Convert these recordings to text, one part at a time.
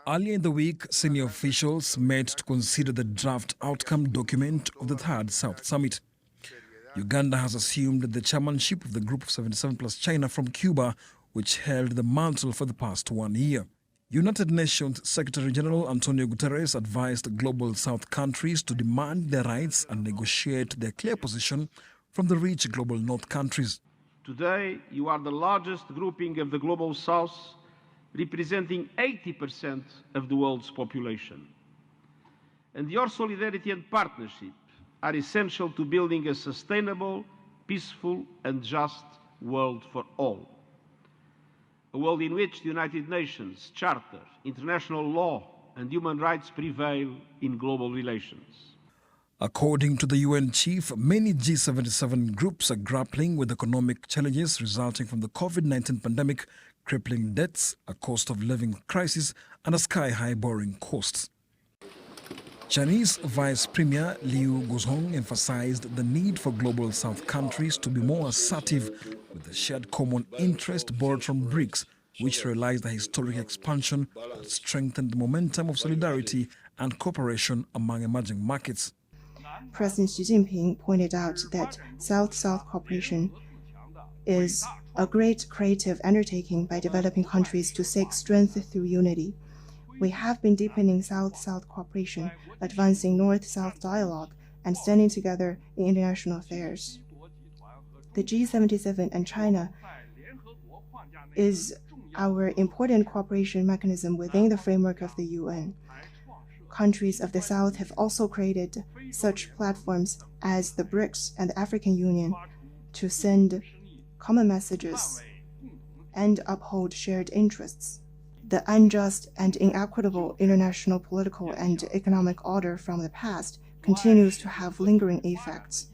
Earlier in the week, senior officials met to consider the draft outcome document of the third South Summit. Uganda has assumed the chairmanship of the Group of 77 plus China from Cuba, which held the mantle for the past 1 year. United Nations Secretary General Antonio Guterres advised global South countries to demand their rights and negotiate their clear position from the rich global North countries. Today, you are the largest grouping of the global South, representing 80% of the world's population. And your solidarity and partnership are essential to building a sustainable, peaceful and just world for all. A world in which the United Nations Charter, international law and human rights prevail in global relations. According to the UN chief, many G77 groups are grappling with economic challenges resulting from the COVID-19 pandemic, crippling debts, a cost of living crisis and a sky-high borrowing costs. Chinese Vice Premier Liu Guzhong emphasized the need for global South countries to be more assertive with the shared common interest borrowed from BRICS, which realized the historic expansion that strengthened the momentum of solidarity and cooperation among emerging markets. President Xi Jinping pointed out that South-South cooperation is a great creative undertaking by developing countries to seek strength through unity. We have been deepening South-South cooperation, advancing North-South dialogue, and standing together in international affairs. The G77 and China is our important cooperation mechanism within the framework of the UN. Countries of the South have also created such platforms as the BRICS and the African Union to send common messages and uphold shared interests. The unjust and inequitable international political and economic order from the past continues to have lingering effects.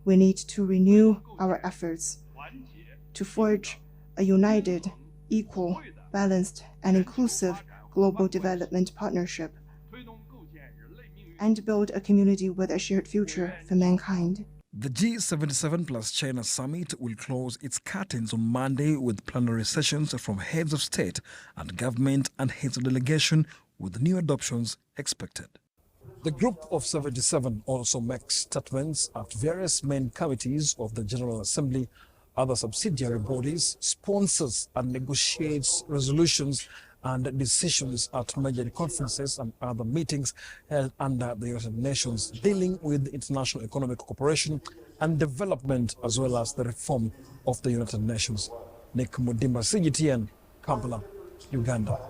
We need to renew our efforts to forge a united, equal, balanced, and inclusive global development partnership and build a community with a shared future for mankind. The G77 plus China summit will close its curtains on Monday with plenary sessions from heads of state and government and heads of delegation, with new adoptions expected. The Group of 77 also makes statements at various main committees of the General Assembly, other subsidiary bodies, sponsors and negotiates resolutions and decisions at major conferences and other meetings held under the United Nations dealing with international economic cooperation and development, as well as the reform of the United Nations. Nick Mudimba, CGTN, Kampala, Uganda.